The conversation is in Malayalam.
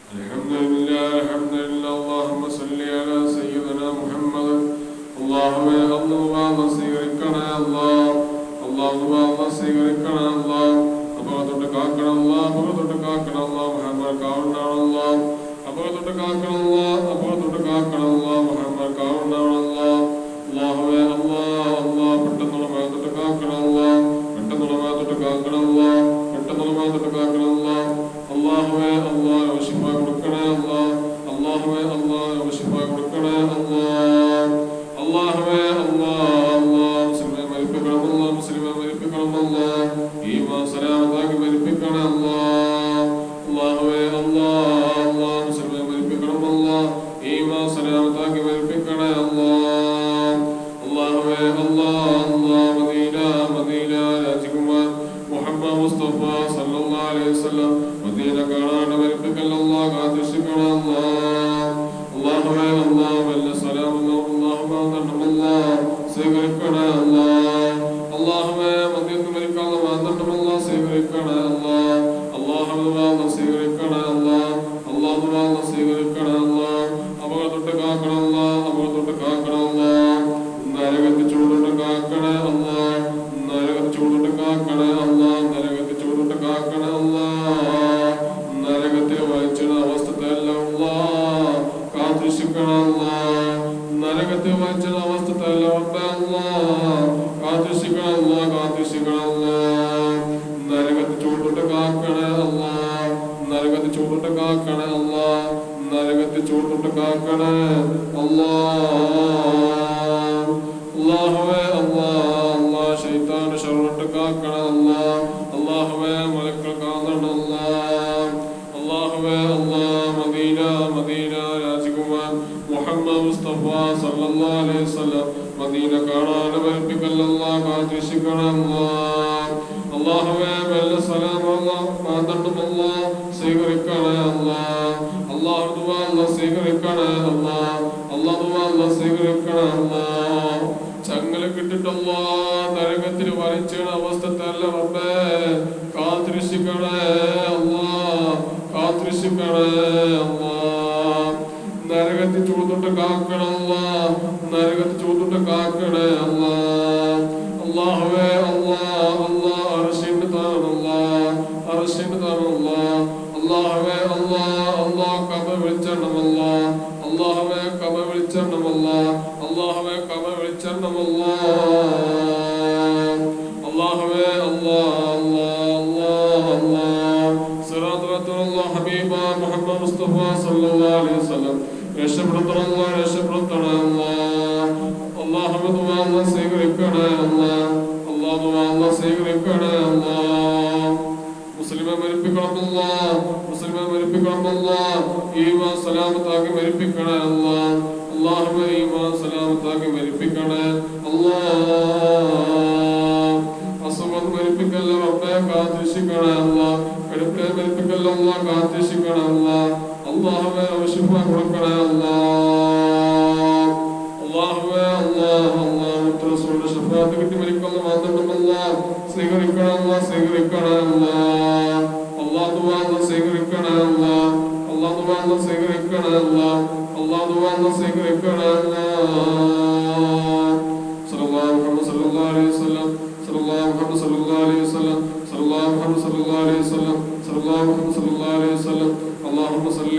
الحمد لله اللهم صل على سيدنا محمد اللهم يا الله സ്വീകരിക്കണേ അല്ലാഹ് സ്വീകരിക്കണേ അല്ലാഹ് അപകടത്തോട്ട് കാക്കണം അല്ലാഹ് മുഹമ്മദ് കാവണ്ടാണ് അപകടത്തോട്ട് കാക്കണം മുഹമ്മദ് കാവണ്ടാണ് അല്ലാഹുവേ അല്ലാഹ് പെട്ടെന്നുള്ള മേത്തോട്ട് കാക്കണം പെട്ടെന്നുള്ള മേത്തോട്ട് കാക്കണം അല്ലാഹുവേ ശിഫ കൊടുക്കണേ അല്ലാഹുവേ ശിഫ കൊടുക്കണേ അല്ലാഹുവേ മുസ്ലിമെ മരിപ്പിക്കണം ഈമാൻ സലാമത്താക്കി മരിപ്പിക്കണേ അല്ലാഹുവേ മുസ്ലിമെ മരിപ്പിക്കണം ഈമാൻ സലാമത്താക്കി മരിപ്പിക്കണേ അല്ലാഹുവേ മദീന രാജകുമാർ മുഹമ്മദ് മുസ്തഫ സല്ലല്ലാഹു അലൈഹി വസല്ലം മദീന കാണാൻ മരിപ്പിക്കൽ കാത്തിരക്ഷിക്കണം അല്ലാഹുവേ വല്ല സ്വീകരിക്കണേ അല്ലാഹുവേ മദീനത്ത് മരിക്കാതെ മാന്തട്ടമല്ല സ്വീകരിക്കണേ അല്ലാഹുവേ സ്വീകരിക്കണേ അല്ലാഹുവേ സ്വീകരിക്കണേ അപകടത്തൊട്ട് കാക്കണം നരകത്ത് ചൂടോട്ട് കാക്കണേ നരകത്ത് ചൂടോട്ട് കാക്കണേ നരകത്ത് ചൂടോട്ട് കാക്കണേ നരകത്തിൽ വഹിച്ചിട അവസ്ഥയല്ല കാത്തിരക്ഷിക്കണം നരകത്തിൽ വഹിച്ചിട അവസ്ഥയല്ല കാത്തിരക്ഷിക്കണം നരകത്ത് ചൂടോട്ട് കാക്കണേ നരകത്ത് ചൂടോട്ട് കാക്കണേ നരകത്ത് ചൂടോട്ട് കാക്കണേ അല്ലാഹുവേ ശൈത്താന്റെ ശർറോട്ട് കാക്കണേ അല്ലാഹുവേ മലക്കൾ കാക്കണം അല്ലാഹുവേ മദീന രാജകുമാർ മുഹമ്മദ് മുസ്തഫ സല്ലല്ലാഹു അലൈഹി വസല്ലം മദീന കാണാൻ മരിപ്പിക്കൽ കാത്തിരക്ഷിക്കണം അല്ലാഹുവേ വല്ല സലാം മാന്തട്ടം സ്വീകരിക്കണേ അല്ലാഹു സ്വീകരിക്കണേ അല്ലാഹു സ്വീകരിക്കണേ ചങ്ങല കിട്ടിട്ടല്ല നരകത്തിന് വരച്ചിട അവസ്ഥയല്ല റബ്ബേ കാത്തിരക്ഷിക്കണേ നരകത്തിൽ ചൂടുട്ട് കാക്കണം നരകത്തിൽ ചൂടുട്ട് കാക്കണേ അല്ലാഹുവേ അർശിന്റെ താണം അല്ലാഹുവേ കബ വിളിച്ചണം അല്ലാഹുവേ കബ വിളിച്ചണം അല്ലാഹുവേ കബ വിളിച്ചണം അല്ലാഹുവേ സിറാത്തുൽ ഹബീബ മുഹമ്മദ് മുസ്തഫ സല്ലല്ലാഹു അലൈഹി വസല്ലം രക്ഷപ്പെടുത്തണം അല്ലാഹുവേ സ്വീകരിക്കണേ അല്ലാഹുവേ സ്വീകരിക്കണേ മുസ്ലിമെ മരിപ്പിക്കണം ഈമാൻ സലാമത്താക്കി മരിപ്പിക്കണേ അല്ലാഹുവേ ഈമാൻ സലാമത്താക്കി മരിപ്പിക്കണേ അസുഖം മരിപ്പിക്കല്ല റബ്ബേ കാത്തിരക്ഷിക്കണേ കടുപ്പിനെ മരിപ്പിക്കല്ല കാത്തിരക്ഷിക്കണേ അല്ലാഹുവേ ശിഫ കൊടുക്കണേ അല്ലാഹുവേ റസൂലിന്റെ ശഫാഅത്ത് കിട്ടി മരിക്കുന്ന മാന്തട്ടമല്ല സ്വീകരിക്കണം അല്ലാഹു സ്വീകരിക്കണേ അല്ലാഹു സ്വീകരിക്കണേ അല്ലാഹു സ്വീകരിക്കണേ സല്ലല്ലാഹു അലൈഹി വസല്ലം സല്ലല്ലാഹു അലൈഹി വസല്ലം اللهم صل